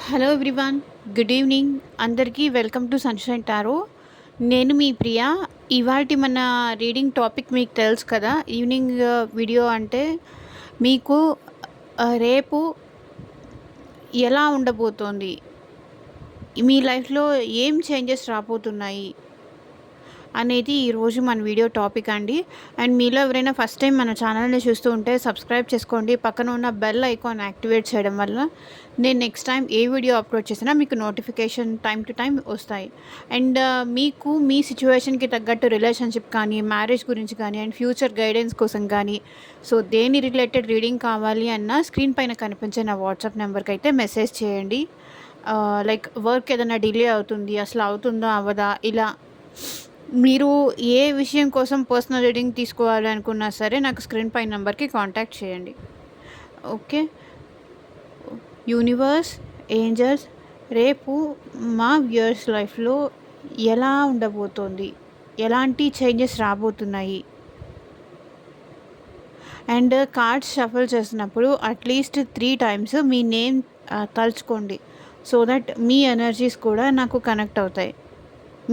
Hello everyone, good evening. అందరికీ welcome to sunshine tarot. నేను మీ ప్రియా. ఇవాటి మన రీడింగ్ టాపిక్ మీకు తెలుసు కదా. ఈవినింగ్ వీడియో అంటే మీకు రేపు ఎలా ఉండబోతోంది, మీ లైఫ్లో ఏం చేంజెస్ రాబోతున్నాయి అనేది ఈరోజు మన వీడియో టాపిక్ అండి. అండ్ మీలో ఎవరైనా ఫస్ట్ టైం మన ఛానల్ని చూస్తూ ఉంటే సబ్స్క్రైబ్ చేసుకోండి. పక్కన ఉన్న బెల్ ఐకాన్ యాక్టివేట్ చేయడం వల్ల నేను నెక్స్ట్ టైం ఏ వీడియో అప్లోడ్ చేసినా మీకు నోటిఫికేషన్ టైం టు టైం వస్తాయి. అండ్ మీకు మీ సిచ్యువేషన్కి తగ్గట్టు రిలేషన్షిప్ కానీ, మ్యారేజ్ గురించి కానీ, అండ్ ఫ్యూచర్ గైడెన్స్ కోసం కానీ, సో దేని రిలేటెడ్ రీడింగ్ కావాలి అన్న స్క్రీన్ పైన కనిపించే నా వాట్సాప్ నెంబర్కి అయితే మెసేజ్ చేయండి. లైక్ వర్క్ ఏదైనా డిలే అవుతుంది, అసలు అవుతుందా అవ్వదా, ఇలా మీరు ఏ విషయం కోసం పర్సనల్ రీడింగ్ తీసుకోవాలి అనుకున్నా సరే నాకు స్క్రీన్ పై నెంబర్కి కాంటాక్ట్ చేయండి. ఓకే. యూనివర్స్, ఏంజల్స్, రేపు మా వ్యూయర్స్ లైఫ్లో ఎలా ఉండబోతోంది, ఎలాంటి చేంజెస్ రాబోతున్నాయి. అండ్ కార్డ్స్ షఫల్ చేసినప్పుడు అట్లీస్ట్ 3 టైమ్స్ మీ నేమ్ తలుచుకోండి, సో దట్ మీ ఎనర్జీస్ కూడా నాకు కనెక్ట్ అవుతాయి.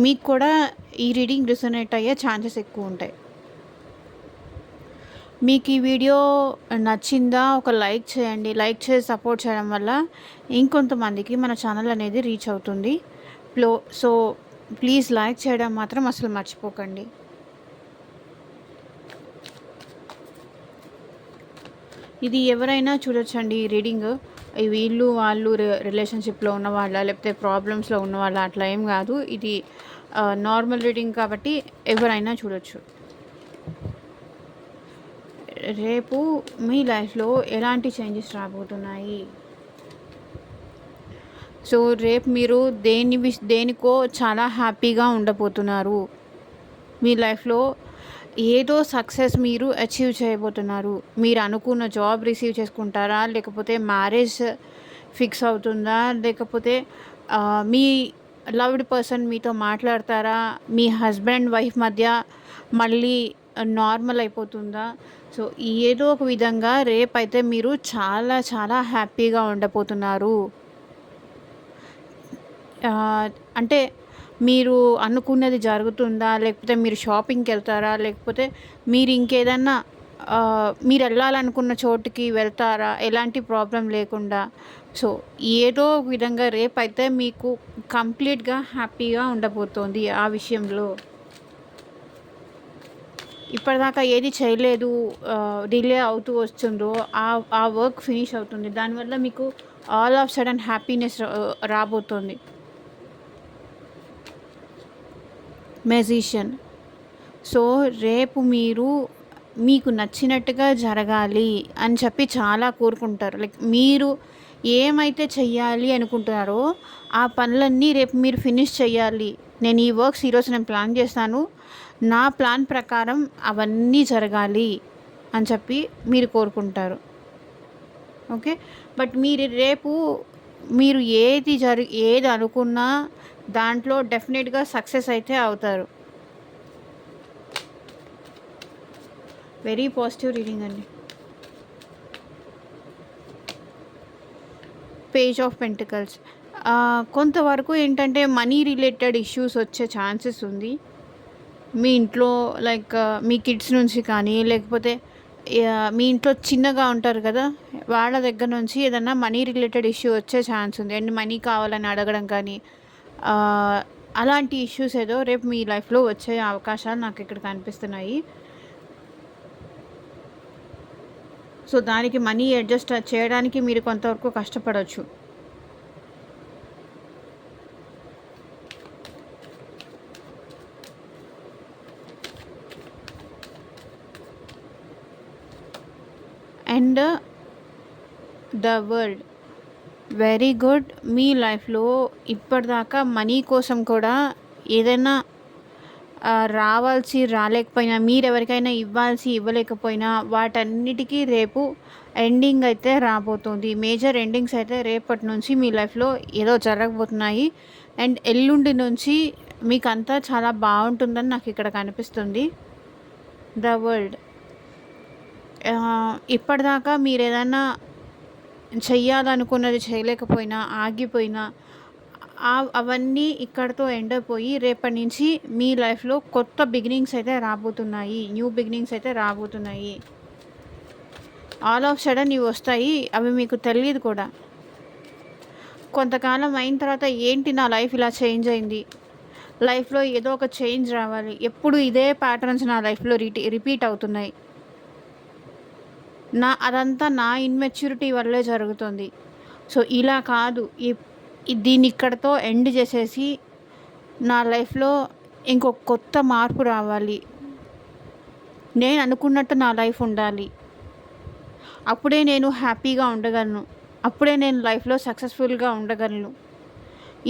మీకు కూడా ఈ రీడింగ్ రిసొనేట్ అయ్యే ఛాన్సెస్ ఎక్కువ ఉంటాయి. మీకు ఈ వీడియో నచ్చిందా ఒక లైక్ చేయండి. లైక్ చేసి సపోర్ట్ చేయడం వల్ల ఇంకొంతమందికి మన ఛానల్ అనేది రీచ్ అవుతుంది. సో ప్లీజ్ లైక్ చేయడం మాత్రం అసలు మర్చిపోకండి. ఇది ఎవరైనా చూడొచ్చండి ఈ రీడింగ్. వీళ్ళు వాళ్ళు రిలేషన్షిప్లో ఉన్న వాళ్ళ, లేకపోతే ప్రాబ్లమ్స్లో ఉన్న వాళ్ళ, అట్లా ఏం కాదు. ఇది నార్మల్ రీడింగ్ కాబట్టి ఎవరైనా చూడొచ్చు. రేపు మీ లైఫ్లో ఎలాంటి చేంజెస్ రాబోతున్నాయి. సో రేపు మీరు దేనికో చాలా హ్యాపీగా ఉండబోతున్నారు. మీ లైఫ్లో ఏదో సక్సెస్ మీరు అచీవ్ చేయబోతున్నారు. మీరు అనుకున్న జాబ్ రిసీవ్ చేసుకుంటారా, లేకపోతే మ్యారేజ్ ఫిక్స్ అవుతుందా, లేకపోతే మీ లవ్డ్ పర్సన్ మీతో మాట్లాడతారా, మీ హస్బెండ్ వైఫ్ మధ్య మళ్ళీ నార్మల్ అయిపోతుందా. సో ఏదో ఒక విధంగా రేపైతే మీరు చాలా చాలా హ్యాపీగా ఉండబోతున్నారు. అంటే మీరు అనుకున్నది జరుగుతుందా, లేకపోతే మీరు షాపింగ్కి వెళ్తారా, లేకపోతే మీరు ఇంకేదన్నా మీరు వెళ్ళాలనుకున్న చోటుకి వెళ్తారా ఎలాంటి ప్రాబ్లం లేకుండా. సో ఏదో ఒక విధంగా రేపైతే మీకు కంప్లీట్గా హ్యాపీగా ఉండబోతోంది. ఆ విషయంలో ఇప్పటిదాకా ఏది చేయలేదు, డిలే అవుతూ వస్తుందో ఆ వర్క్ ఫినిష్ అవుతుంది. దానివల్ల మీకు ఆల్ ఆఫ్ సడన్ హ్యాపీనెస్ రాబోతోంది. మెజిషియన్. సో రేపు మీకు నచ్చినట్టుగా జరగాలి అని చెప్పి చాలా కోరుకుంటారు. లైక్ మీరు ఏమైతే చెయ్యాలి అనుకుంటున్నారో ఆ పనులన్నీ రేపు మీరు ఫినిష్ చేయాలి. నేను ఈ వర్క్స్ ఈరోజు నేను ప్లాన్ చేస్తాను, నా ప్లాన్ ప్రకారం అవన్నీ జరగాలి అని చెప్పి మీరు కోరుకుంటారు. ఓకే. బట్ మీరు ఏది అనుకున్నా దాంట్లో డెఫినెట్గా సక్సెస్ అయితే అవుతారు. వెరీ పాజిటివ్ రీడింగ్ అండి. Page of pentacles. కొంతవరకు ఏంటంటే మనీ రిలేటెడ్ ఇష్యూస్ వచ్చే ఛాన్సెస్ ఉంది. మీ ఇంట్లో లైక్ మీ కిడ్స్ నుంచి కానీ, లేకపోతే మీ ఇంట్లో చిన్నగా ఉంటారు కదా, వాళ్ళ దగ్గర నుంచి ఏదన్నా మనీ రిలేటెడ్ ఇష్యూ వచ్చే ఛాన్స్ ఉంది. అండ్ మనీ కావాలని అడగడం కానీ, అలాంటి ఇష్యూస్ ఏదో రేపు మీ లైఫ్లో వచ్చే అవకాశాలు నాకు ఇక్కడ కనిపిస్తున్నాయి. సో దానికి మనీ అడ్జస్ట్ చేయడానికి మీరు కొంతవరకు కష్టపడవచ్చు. And the world. Very good. మీ లైఫ్లో ఇప్పటిదాకా మనీ కోసం కూడా ఏదైనా రాలేకపోయినా, మీరు ఎవరికైనా ఇవ్వలేకపోయినా వాటన్నిటికీ రేపు ఎండింగ్ అయితే రాబోతుంది. మేజర్ ఎండింగ్స్ అయితే రేపటి నుంచి మీ లైఫ్లో ఏదో జరగబోతున్నాయి. అండ్ ఎల్లుండి నుంచి మీకు అంతా చాలా బాగుంటుందని నాకు ఇక్కడ కనిపిస్తుంది. The world. ఇప్పటిదాకా మీరు ఏదైనా చెయ్యాలనుకున్నది చేయలేకపోయినా, ఆగిపోయినా అవన్నీ ఇక్కడితో ఎండ్ అయిపోయి రేపటి నుంచి మీ లైఫ్‌లో కొత్త బిగినింగ్స్ అయితే రాబోతున్నాయి. న్యూ బిగినింగ్స్ అయితే రాబోతున్నాయి. ఆల్ ఆఫ్ సడన్ ఇవొస్తాయి. అవి మీకు తెలీదు కూడా. కొంతకాలం అయిన తర్వాత ఏంటి నా లైఫ్ ఇలా చేంజ్ అయింది. లైఫ్‌లో ఏదో ఒక చేంజ్ రావాలి. ఎప్పుడు ఇదే ప్యాటర్న్స్ నా లైఫ్‌లో రిపీట్ అవుతున్నాయి. అదంతా నా ఇమ్మెచ్యూరిటీ వల్లే జరుగుతుంది. సో, ఇలా కాదు. దీన్ని ఇక్కడితో ఎండ్ చేసేసి నా లైఫ్‌లో ఇంకో కొత్త మార్పు రావాలి. నేను అనుకున్నట్టు నా లైఫ్ ఉండాలి. అప్పుడే నేను హ్యాపీగా ఉండగలను. అప్పుడే నేను లైఫ్‌లో సక్సెస్‌ఫుల్‌గా ఉండగలను.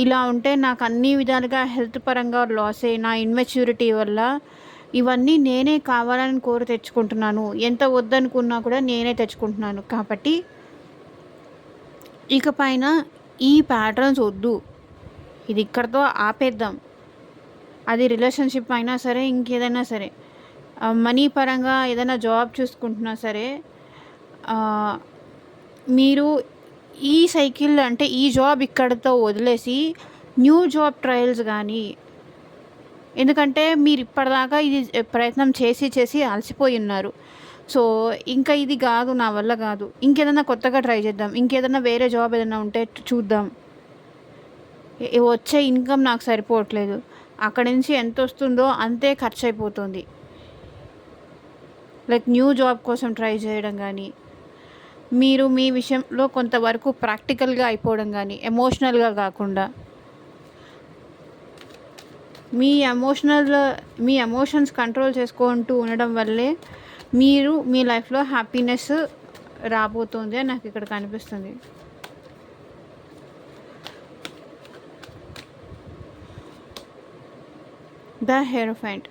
ఇలా ఉంటే నాకు అన్ని విధాలుగా హెల్త్ పరంగా లాసే. నా ఇమ్మెచ్యూరిటీ వల్ల ఇవన్నీ నేనే కావాలని కోరి తెచ్చుకుంటున్నాను. ఎంత వద్దనుకున్నా కూడా నేనే తెచ్చుకుంటున్నాను. కాబట్టి ఇకపైన ఈ ప్యాటర్న్స్ వద్దు. ఇది ఇక్కడితో ఆపేద్దాం. అది రిలేషన్‌షిప్ అయినా సరే, ఇంకేదైనా సరే. మనీ పరంగా ఏదైనా జాబ్ చూసుకుంటున్నా సరే, మీరు ఈ సైకిల్ అంటే ఈ జాబ్ ఇక్కడితో వదిలేసి న్యూ జాబ్ ట్రయల్స్ కానీ, ఎందుకంటే మీరు ఇప్పటిదాకా ఇది ప్రయత్నం చేసి అలసిపోయి ఉన్నారు. సో, ఇంకా ఇది కాదు, నా వల్ల కాదు, ఇంకేదైనా కొత్తగా ట్రై చేద్దాం, ఇంకేదైనా వేరే జాబ్ ఏదైనా ఉంటే చూద్దాం, వచ్చే ఇన్కమ్ నాకు సరిపోవట్లేదు, అక్కడి నుంచి ఎంత వస్తుందో అంతే ఖర్చు అయిపోతుంది. లైక్ న్యూ జాబ్ కోసం ట్రై చేయడం కానీ, మీరు మీ విషయంలో కొంతవరకు ప్రాక్టికల్గా అయిపోవడం కానీ, ఎమోషనల్గా కాకుండా మీ ఎమోషన్స్ కంట్రోల్ చేసుకుంటూ ఉండడం వల్లే మీరు మీ లైఫ్లో హ్యాపీనెస్ రాబోతుంది అని నాకు ఇక్కడ కనిపిస్తుంది. The hierophant.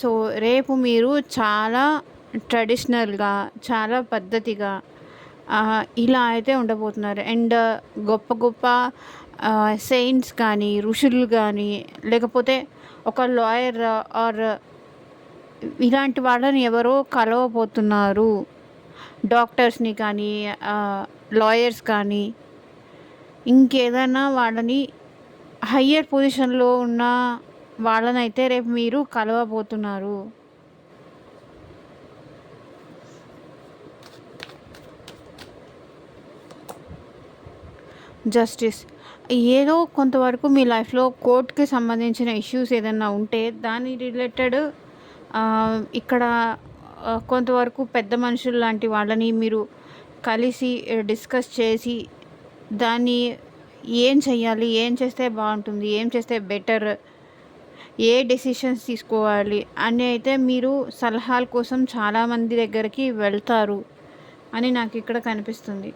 సో, రేపు మీరు చాలా ట్రెడిషనల్గా, చాలా పద్ధతిగా ఇలా అయితే ఉండబోతున్నారు. అండ్ గొప్ప గొప్ప సెయింట్స్ కానీ, ఋషులు కానీ, లేకపోతే ఒక లాయర్ ఆర్ ఇలాంటి వాళ్ళని ఎవరో కలవబోతున్నారు. డాక్టర్స్ని కానీ, లాయర్స్ కానీ, ఇంకేదైనా వాళ్ళని హయ్యర్ పొజిషన్లో ఉన్న వాళ్ళనైతే రేపు మీరు కలవబోతున్నారు. జస్టిస్. ఏదో కొంతవరకు మీ లైఫ్లో కోర్టుకి సంబంధించిన ఇష్యూస్ ఏదైనా ఉంటే దాని రిలేటెడ్ ఇక్కడ కొంతవరకు పెద్ద మనుషులు లాంటి వాళ్ళని మీరు కలిసి డిస్కస్ చేసి దాన్ని ఏం చెయ్యాలి, ఏం చేస్తే బాగుంటుంది, ఏం చేస్తే బెటర్, ఏ డెసిషన్స్ తీసుకోవాలి అని అయితే మీరు సలహాల కోసం చాలామంది దగ్గరికి వెళ్తారు అని నాకు ఇక్కడ కనిపిస్తుంది.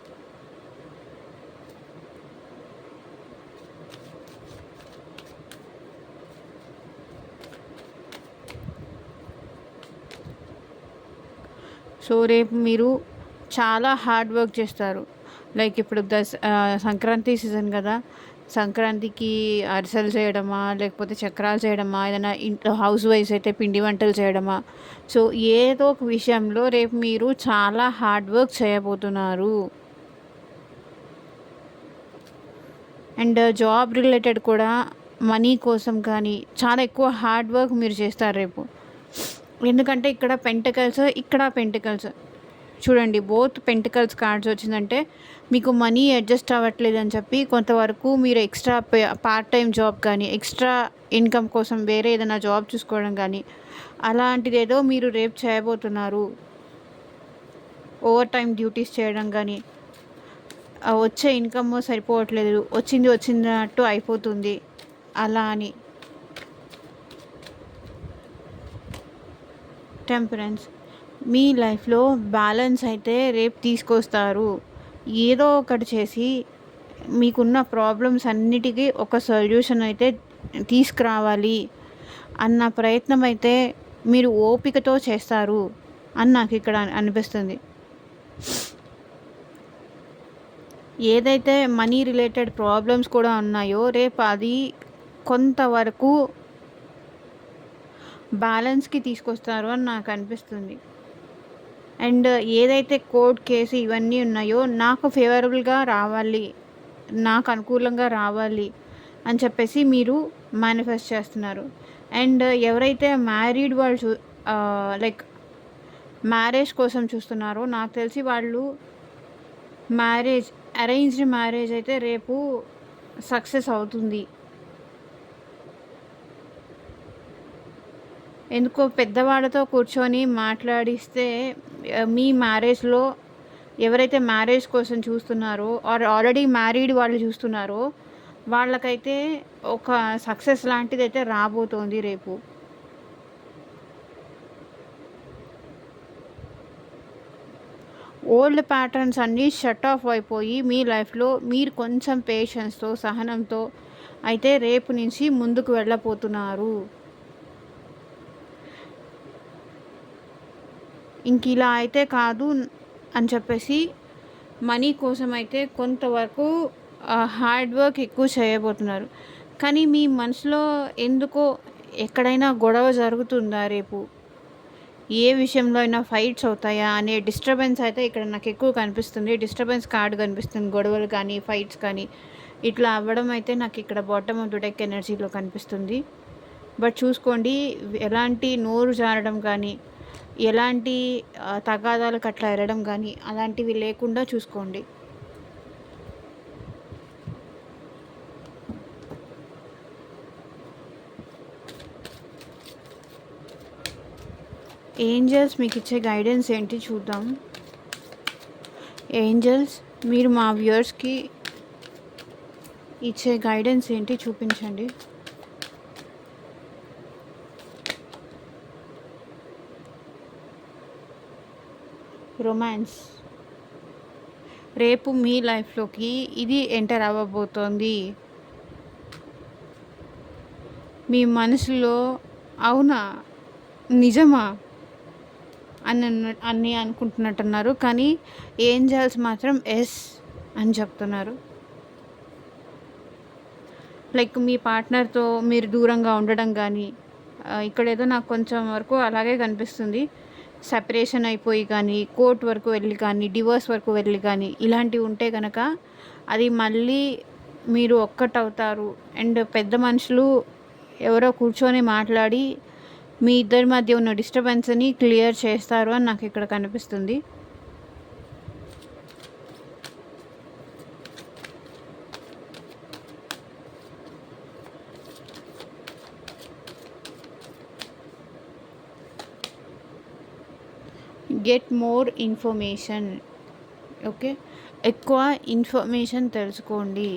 సో, రేపు మీరు చాలా హార్డ్ వర్క్ చేస్తారు. లైక్ ఇప్పుడు సంక్రాంతి సీజన్ కదా, సంక్రాంతికి అరిసెలు చేయడమా, లేకపోతే చక్రాలు చేయడమా, ఏదైనా ఇంట్లో హౌస్ వైఫ్స్ అయితే పిండి వంటలు చేయడమా. సో, ఏదో ఒక విషయంలో రేపు మీరు చాలా హార్డ్ వర్క్ చేయబోతున్నారు. అండ్ జాబ్ రిలేటెడ్ కూడా మనీ కోసం కానీ చాలా ఎక్కువ హార్డ్ వర్క్ మీరు చేస్తారు రేపు. ఎందుకంటే ఇక్కడ పెంటికల్స్, ఇక్కడ పెంటికల్స్ చూడండి, బోత్ పెంటికల్స్ కార్డ్స్ వచ్చిందంటే మీకు మనీ అడ్జస్ట్ అవ్వట్లేదు అని చెప్పి కొంతవరకు మీరు ఎక్స్ట్రా పార్ట్ టైం జాబ్ కానీ, ఎక్స్ట్రా ఇన్కమ్ కోసం వేరే ఏదైనా జాబ్ చూసుకోవడం కానీ, అలాంటిది ఏదో మీరు రేపు చేయబోతున్నారు. ఓవర్ టైం డ్యూటీస్ చేయడం కానీ, వచ్చే ఇన్కమ్ సరిపోవట్లేదు, వచ్చిందన్నట్టు అయిపోతుంది అలా అని. టెంపరెన్స్. మీ లైఫ్లో బ్యాలెన్స్ అయితే రేపు తీసుకొస్తారు. ఏదో ఒకటి చేసి మీకున్న ప్రాబ్లమ్స్ అన్నిటికీ ఒక సొల్యూషన్ అయితే తీసుకురావాలి అన్న ప్రయత్నం అయితే మీరు ఓపికతో చేస్తారు అని నాకు ఇక్కడ అనిపిస్తుంది. ఏదైతే మనీ రిలేటెడ్ ప్రాబ్లమ్స్ కూడా ఉన్నాయో రేపు అది కొంతవరకు బ్యాలెన్స్కి తీసుకొస్తారు అని నాకు అనిపిస్తుంది. అండ్ ఏదైతే కోర్ట్ కేసు ఇవన్నీ ఉన్నాయో నాకు ఫేవరబుల్గా రావాలి, నాకు అనుకూలంగా రావాలి అని చెప్పేసి మీరు మేనిఫెస్ట్ చేస్తున్నారు. అండ్ ఎవరైతే మ్యారీడ్ వాళ్ళు లైక్ మ్యారేజ్ కోసం చూస్తున్నారో నాకు తెలిసి వాళ్ళు అరేంజ్డ్ మ్యారేజ్ అయితే రేపు సక్సెస్ అవుతుంది. ఎందుకో పెద్దవాళ్ళతో కూర్చొని మాట్లాడిస్తే మీ మ్యారేజ్లో ఎవరైతే మ్యారేజ్ కోసం చూస్తున్నారో ఆల్రెడీ మ్యారీడ్ వాళ్ళు చూస్తున్నారో వాళ్ళకైతే ఒక సక్సెస్ లాంటిదైతే రాబోతోంది రేపు. ఓల్డ్ ప్యాటర్న్స్ అన్నీ షట్ ఆఫ్ అయిపోయి మీ లైఫ్లో మీరు కొంచెం పేషెన్స్తో సహనంతో అయితే రేపు నుంచి ముందుకు వెళ్ళబోతున్నారు. ఇంక ఇలా అయితే కాదు అని చెప్పేసి మనీ కోసం అయితే కొంతవరకు హార్డ్ వర్క్ ఎక్కువ చేయబోతున్నారు. కానీ మీ మనసులో ఎందుకో ఎక్కడైనా గొడవ జరుగుతుందా రేపు, ఏ విషయంలో అయినా ఫైట్స్ అవుతాయా అనే డిస్టర్బెన్స్ అయితే ఇక్కడ నాకు ఎక్కువ కనిపిస్తుంది. డిస్టర్బెన్స్ కార్డ్ కనిపిస్తుంది, గొడవలు కానీ ఫైట్స్ కానీ ఇట్లా అవ్వడం అయితే నాకు ఇక్కడ బాటమ్ ఆఫ్ ది డెక్ ఎనర్జీలో కనిపిస్తుంది. బట్ చూసుకోండి, ఎలాంటి నోరు జారడం కానీ ఎలాంటి తగాదాలకు అట్లా వెళ్ళడం కానీ అలాంటివి లేకుండా చూసుకోండి. ఏంజల్స్ మీకు ఇచ్చే గైడెన్స్ ఏంటి చూద్దాం. ఏంజల్స్ మీరు మా వ్యూయర్స్కి ఇచ్చే గైడెన్స్ ఏంటి చూపించండి. రొమాన్స్ రేపు మీ లైఫ్లోకి ఇది ఎంటర్ అవ్వబోతోంది. మీ మనసులో అవునా నిజమా అన్నీ అనుకుంటున్నట్టున్నారు, కానీ ఏంజల్స్ మాత్రం ఎస్ అని చెప్తున్నారు. లైక్ మీ పార్ట్నర్తో మీరు దూరంగా ఉండడం కానీ ఇక్కడేదో నాకు కొంచెం వరకు అలాగే కనిపిస్తుంది. సెపరేషన్ అయిపోయి కానీ కోర్ట్ వరకు వెళ్ళి కానీ డివోర్స్ వరకు వెళ్ళి కానీ ఇలాంటివి ఉంటే కనుక అది మళ్ళీ మీరు ఒక్కటవుతారు. అండ్ పెద్ద మనుషులు ఎవరో కూర్చొని మాట్లాడి మీ ఇద్దరి మధ్య ఉన్న డిస్టర్బెన్స్ని క్లియర్ చేస్తారు అని నాకు ఇక్కడ కనిపిస్తుంది. Get more information. ఓకే, ఎక్కువ ఇన్ఫర్మేషన్ తెలుసుకోండి.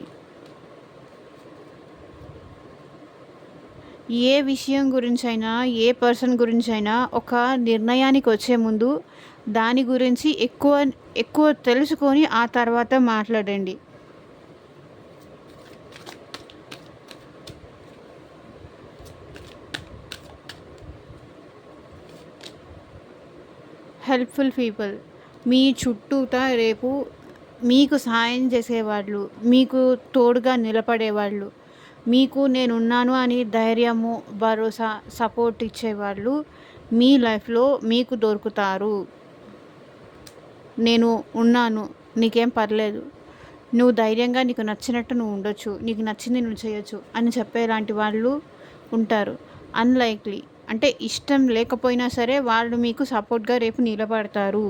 ఏ విషయం గురించైనా ఏ పర్సన్ గురించైనా ఒక నిర్ణయానికి వచ్చే ముందు దాని గురించి ఎక్కువ తెలుసుకొని ఆ తర్వాత మాట్లాడండి. హెల్ప్ఫుల్ పీపుల్ మీ చుట్టూతా రేపు మీకు సహాయం చేసేవాళ్ళు, మీకు తోడుగా నిలబడేవాళ్ళు, మీకు నేనున్నాను అని ధైర్యము భరోసా సపోర్ట్ ఇచ్చేవాళ్ళు మీ లైఫ్లో మీకు దొరుకుతారు. నేను ఉన్నాను, నీకేం పర్లేదు, నువ్వు ధైర్యంగా నీకు నచ్చినట్టు నువ్వు ఉండొచ్చు, నీకు నచ్చింది నువ్వు చేయొచ్చు అని చెప్పేలాంటి వాళ్ళు ఉంటారు. అన్లైక్లీ అంటే ఇష్టం లేకపోయినా సరే వాళ్ళు మీకు సపోర్ట్గా రేపు నిలబడతారు.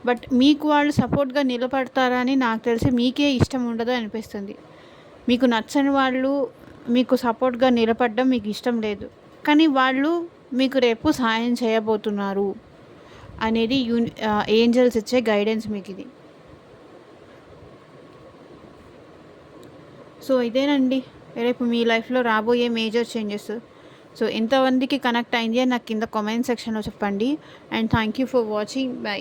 బట్ మీకు వాళ్ళు సపోర్ట్గా నిలబడతారా అని నాకు తెలిసి మీకే ఇష్టం ఉండదు అనిపిస్తుంది. మీకు నచ్చని వాళ్ళు మీకు సపోర్ట్గా నిలబడడం మీకు ఇష్టం లేదు, కానీ వాళ్ళు మీకు రేపు సహాయం చేయబోతున్నారు అనేది ఏంజల్స్ ఇచ్చే గైడెన్స్ మీకు ఇది. సో ఇదేనండి రేపు మీ లైఫ్లో రాబోయే మేజర్ చేంజెస్. సో ఎంతమందికి కనెక్ట్ అయింది అని నాకు కింద కామెంట్ సెక్షన్లో చెప్పండి. And thank you for watching. By.